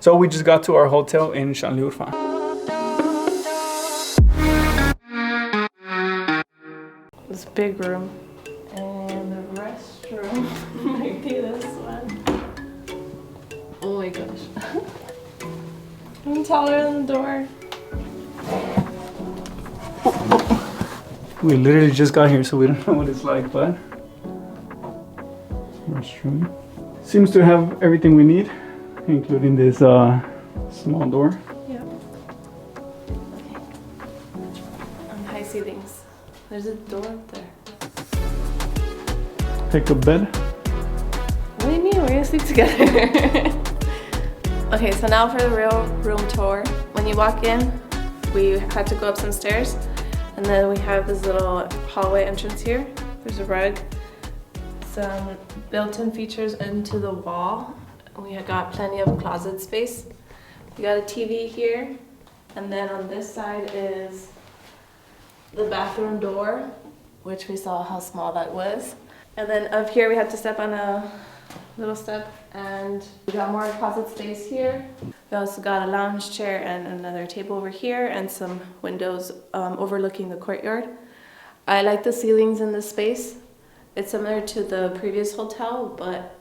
So we just got to our hotel in Şanlıurfa. This big room. And the restroom might be this one. Oh my gosh. I'm taller than the door. We literally just got here, so we don't know what it's like, but restroom seems to have everything we need, including this small door. Yeah. Okay. On high ceilings. There's a door up there. Pick a bed. What do you mean? We're gonna sleep together. Okay, so now for the real room tour. When you walk in, we had to go up some stairs, and then we have this little hallway entrance here. There's a rug, some built-in features into the wall. We have got plenty of closet space. We got a TV here, and then on this side is the bathroom door, which we saw how small that was. And then up here we had to step on a little step, and we got more closet space here. We also got a lounge chair and another table over here, and some windows overlooking the courtyard. I like the ceilings in this space. It's similar to the previous hotel, but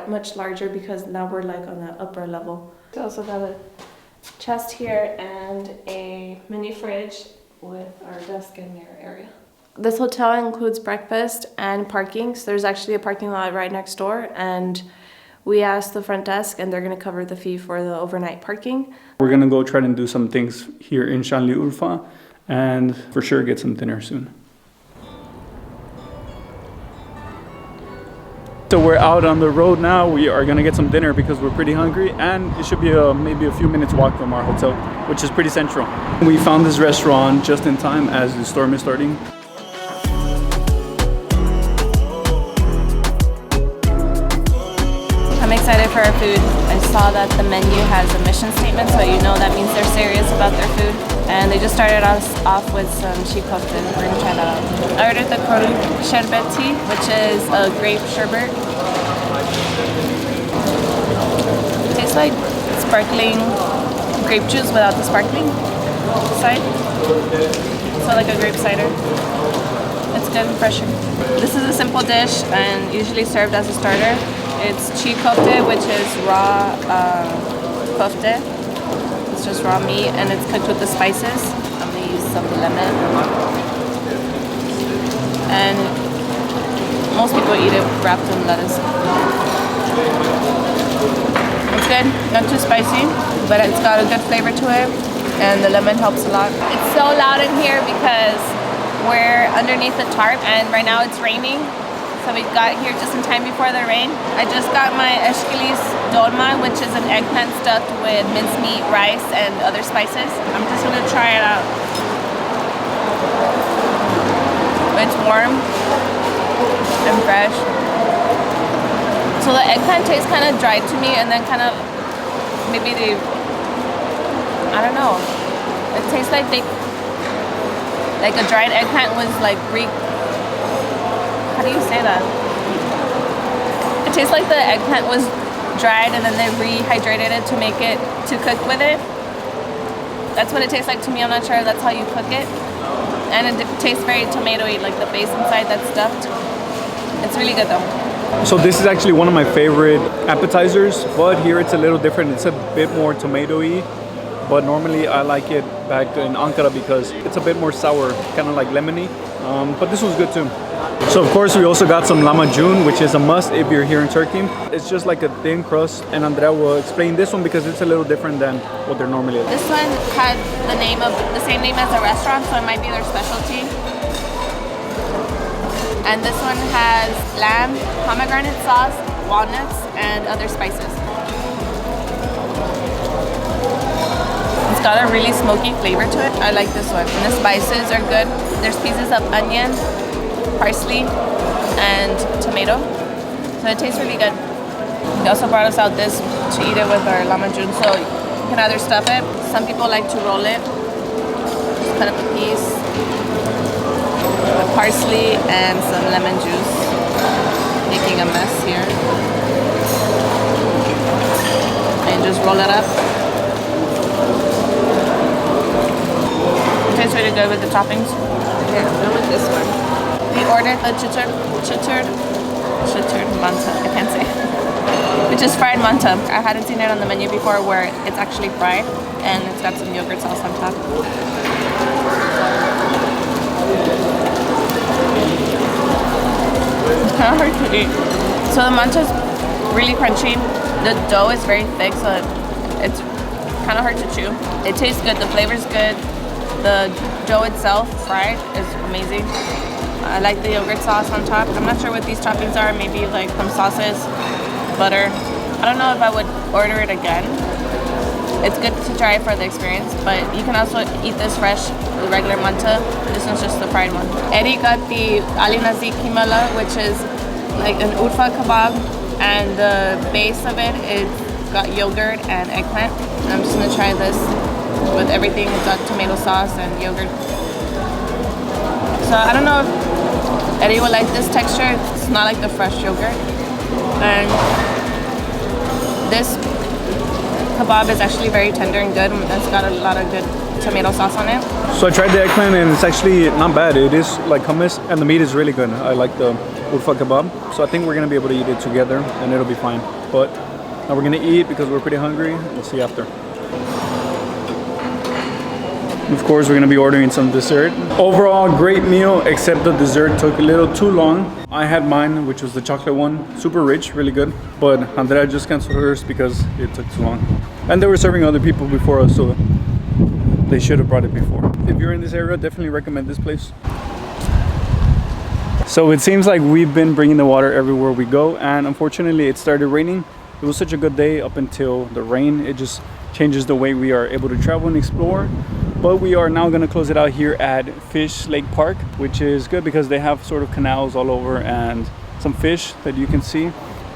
much larger because now we're like on the upper level. We also got a chest here and a mini fridge with our desk and mirror area. This hotel includes breakfast and parking. So there's actually a parking lot right next door, and we asked the front desk and they're gonna cover the fee for the overnight parking. We're gonna go try and do some things here in Sanliurfa and for sure get some dinner soon. So we're out on the road now. We are gonna get some dinner because we're pretty hungry, and it should be maybe a few minutes walk from our hotel, which is pretty central. We found this restaurant just in time as the storm is starting. I'm excited for our food. I saw that the menu has a mission statement, so you know that means they're serious about their food. And they just started us off with some çiğ köfte. We're gonna try that out. I ordered the korun sherbeti, which is a grape sherbet. It tastes like sparkling grape juice without the sparkling side. So like a grape cider. It's good and refreshing. This is a simple dish and usually served as a starter. It's çiğ köfte, which is raw köfte. It's just raw meat, and it's cooked with the spices. I'm gonna use some lemon. And most people eat it wrapped in lettuce. It's good, not too spicy, but it's got a good flavor to it, and the lemon helps a lot. It's so loud in here because we're underneath the tarp, and right now it's raining. So we got here just in time before the rain. I just got my eşkilis dolma, which is an eggplant stuffed with mincemeat, rice, and other spices. I'm just gonna try it out. It's warm and fresh. So the eggplant tastes kind of dry to me, and then kind of maybe I don't know. It tastes like a dried eggplant was like how do you say that? It tastes like the eggplant was dried and then they rehydrated it to make it, to cook with it. That's what it tastes like to me. I'm not sure if that's how you cook it. And it tastes very tomatoey, like the base inside that's stuffed. It's really good though. So this is actually one of my favorite appetizers, but here it's a little different. It's a bit more tomatoey, but normally I like it back in Ankara because it's a bit more sour, kind of like lemony. But this was good too. So of course we also got some lahmacun, which is a must if you're here in Turkey. It's just like a thin crust, and Andrea will explain this one because it's a little different than what they're normally like. This one had the same name as the restaurant, so it might be their specialty. And this one has lamb, pomegranate sauce, walnuts, and other spices. It's got a really smoky flavor to it. I like this one. And the spices are good. There's pieces of onion, parsley, and tomato. So it tastes really good. They also brought us out this to eat it with our lahmacun. So you can either stuff it. Some people like to roll it. Just cut up a piece with parsley and some lemon juice. Making a mess here. I enjoy just roll it up. It tastes really good with the toppings. Yeah, I want this one. We ordered the chittered manta, I can't say. Which is fried manta. I hadn't seen it on the menu before where it's actually fried and it's got some yogurt sauce on top. It's kind of hard to eat. So the manta is really crunchy. The dough is very thick, so it's kind of hard to chew. It tastes good. The flavor is good. The dough itself, fried, is amazing. I like the yogurt sauce on top. I'm not sure what these toppings are. Maybe like some sauces, butter. I don't know if I would order it again. It's good to try for the experience, but you can also eat this fresh, the regular manta. This one's just the fried one. Eddie got the Ali Nazik Kimala, which is like an Urfa kebab, and the base of it is got yogurt and eggplant. And I'm just gonna try this with everything. It's got tomato sauce and yogurt. So I don't know if Eddie will like this texture. It's not like the fresh yogurt. And this kebab is actually very tender and good. It's got a lot of good tomato sauce on it. So I tried the eggplant and it's actually not bad. It is like hummus and the meat is really good. I like the Urfa kebab. So I think we're gonna be able to eat it together and it'll be fine. But now we're gonna eat because we're pretty hungry. We'll see after. Of course, we're gonna be ordering some dessert. Overall, great meal, except the dessert took a little too long. I had mine, which was the chocolate one, super rich, really good. But Andrea just canceled hers because it took too long. And they were serving other people before us, so they should have brought it before. If you're in this area, definitely recommend this place. So it seems like we've been bringing the water everywhere we go, and unfortunately it started raining. It was such a good day up until the rain. It just changes the way we are able to travel and explore. But we are now going to close it out here at Fish Lake Park, which is good because they have sort of canals all over and some fish that you can see.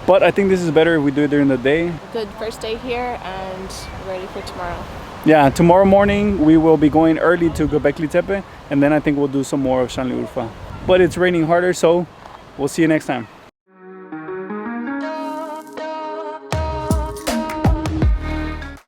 But I think this is better if we do it during the day. Good first day here and ready for tomorrow. Yeah, tomorrow morning we will be going early to Göbekli Tepe, and then I think we'll do some more of Şanlıurfa. But it's raining harder, so we'll see you next time.